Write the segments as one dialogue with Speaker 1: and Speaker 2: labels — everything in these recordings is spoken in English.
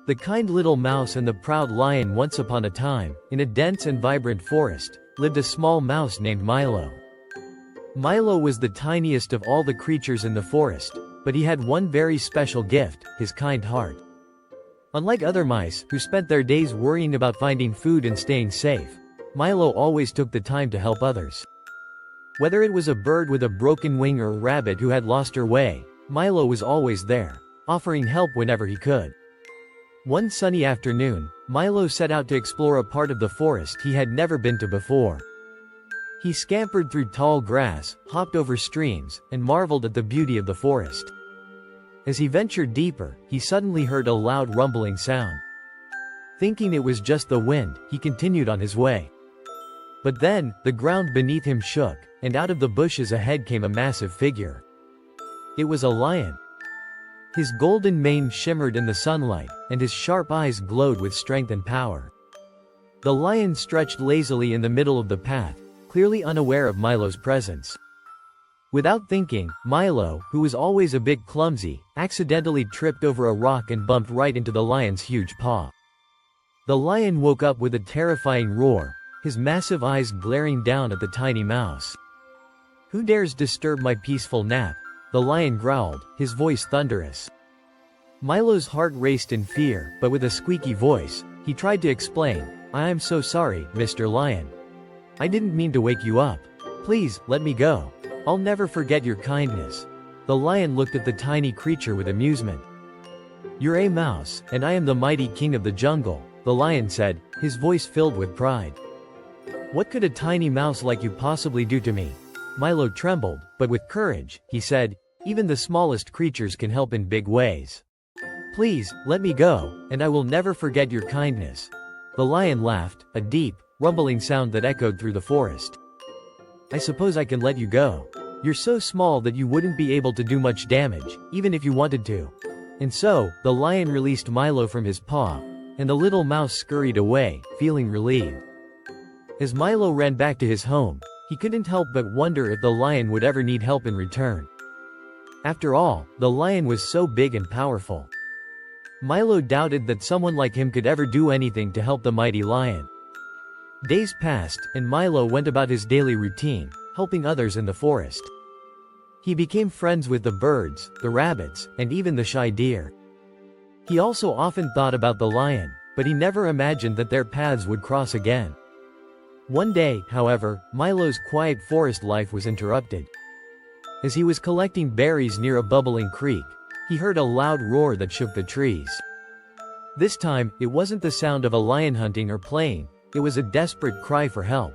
Speaker 1: The kind little mouse and the proud lion. Once upon a time, in a dense and vibrant forest, lived a small mouse named Milo. Milo was the tiniest of all the creatures in the forest, but he had one very special gift, his kind heart. Unlike other mice, who spent their days worrying about finding food and staying safe, Milo always took the time to help others. Whether it was a bird with a broken wing or a rabbit who had lost her way, Milo was always there, offering help whenever he could. One sunny afternoon, Milo set out to explore a part of the forest he had never been to before. He scampered through tall grass, hopped over streams, and marveled at the beauty of the forest. As he ventured deeper, he suddenly heard a loud rumbling sound. Thinking it was just the wind, he continued on his way. But then, the ground beneath him shook, and out of the bushes ahead came a massive figure. It was a lion. His golden mane shimmered in the sunlight, and his sharp eyes glowed with strength and power. The lion stretched lazily in the middle of the path, clearly unaware of Milo's presence. Without thinking, Milo, who was always a bit clumsy, accidentally tripped over a rock and bumped right into the lion's huge paw. The lion woke up with a terrifying roar, his massive eyes glaring down at the tiny mouse. "Who dares disturb my peaceful nap?" the lion growled, his voice thunderous. Milo's heart raced in fear, but with a squeaky voice, he tried to explain, "I am so sorry, Mr. Lion. I didn't mean to wake you up. Please, let me go. I'll never forget your kindness." The lion looked at the tiny creature with amusement. "You're a mouse, and I am the mighty king of the jungle," the lion said, his voice filled with pride. "What could a tiny mouse like you possibly do to me?" Milo trembled, but with courage, he said, "Even the smallest creatures can help in big ways. Please, let me go, and I will never forget your kindness." The lion laughed, a deep, rumbling sound that echoed through the forest. "I suppose I can let you go. You're so small that you wouldn't be able to do much damage, even if you wanted to." And so, the lion released Milo from his paw, and the little mouse scurried away, feeling relieved. As Milo ran back to his home, he couldn't help but wonder if the lion would ever need help in return. After all, the lion was so big and powerful. Milo doubted that someone like him could ever do anything to help the mighty lion. Days passed, and Milo went about his daily routine, helping others in the forest. He became friends with the birds, the rabbits, and even the shy deer. He also often thought about the lion, but he never imagined that their paths would cross again. One day, however, Milo's quiet forest life was interrupted. As he was collecting berries near a bubbling creek, he heard a loud roar that shook the trees. This time, it wasn't the sound of a lion hunting or playing, it was a desperate cry for help.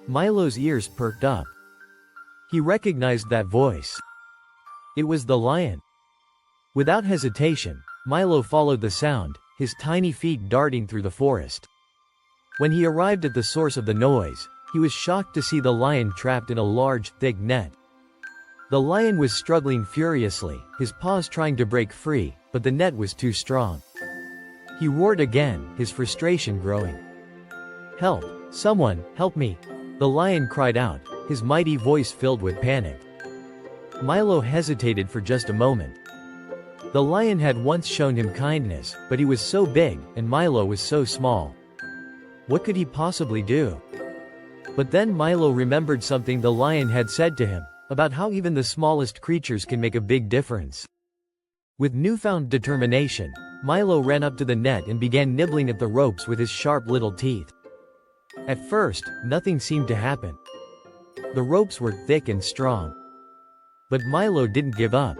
Speaker 1: Milo's ears perked up. He recognized that voice. It was the lion. Without hesitation, Milo followed the sound, his tiny feet darting through the forest. When he arrived at the source of the noise, he was shocked to see the lion trapped in a large, thick net. The lion was struggling furiously, his paws trying to break free, but the net was too strong. He roared again, his frustration growing. "Help! Someone, help me!" the lion cried out, his mighty voice filled with panic. Milo hesitated for just a moment. The lion had once shown him kindness, but he was so big, and Milo was so small. What could he possibly do? But then Milo remembered something the lion had said to him, about how even the smallest creatures can make a big difference. With newfound determination, Milo ran up to the net and began nibbling at the ropes with his sharp little teeth. At first, nothing seemed to happen. The ropes were thick and strong. But Milo didn't give up.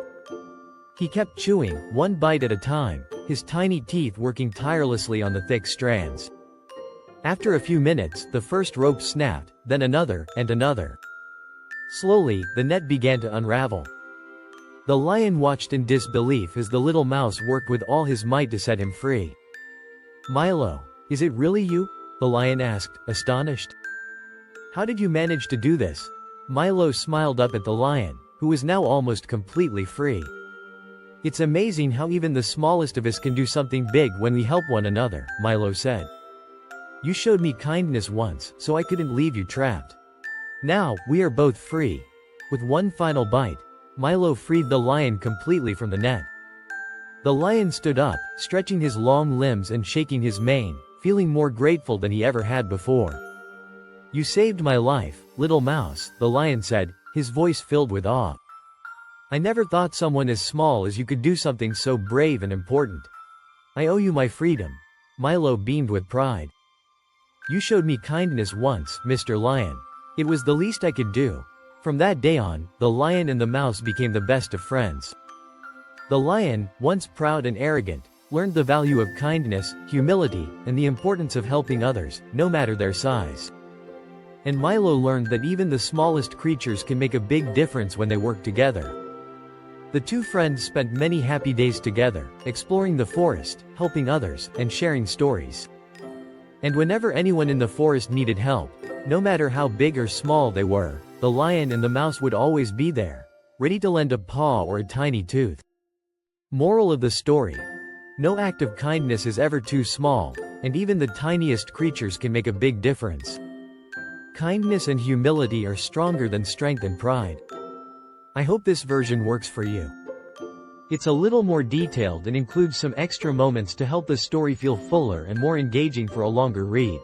Speaker 1: He kept chewing, one bite at a time, his tiny teeth working tirelessly on the thick strands. After a few minutes, the first rope snapped, then another, and another. Slowly, the net began to unravel. The lion watched in disbelief as the little mouse worked with all his might to set him free. "Milo, is it really you?" the lion asked, astonished. "How did you manage to do this?" Milo smiled up at the lion, who was now almost completely free. "It's amazing how even the smallest of us can do something big when we help one another," Milo said. "You showed me kindness once, so I couldn't leave you trapped. Now, we are both free." With one final bite, Milo freed the lion completely from the net. The lion stood up, stretching his long limbs and shaking his mane, feeling more grateful than he ever had before. "You saved my life, little mouse," the lion said, his voice filled with awe. "I never thought someone as small as you could do something so brave and important. I owe you my freedom." Milo beamed with pride. "You showed me kindness once, Mr. Lion. It was the least I could do." From that day on, the lion and the mouse became the best of friends. The lion, once proud and arrogant, learned the value of kindness, humility, and the importance of helping others, no matter their size. And Milo learned that even the smallest creatures can make a big difference when they work together. The two friends spent many happy days together, exploring the forest, helping others, and sharing stories. And whenever anyone in the forest needed help, no matter how big or small they were, the lion and the mouse would always be there, ready to lend a paw or a tiny tooth. Moral of the story: no act of kindness is ever too small, and even the tiniest creatures can make a big difference. Kindness and humility are stronger than strength and pride. I hope this version works for you. It's a little more detailed and includes some extra moments to help the story feel fuller and more engaging for a longer read.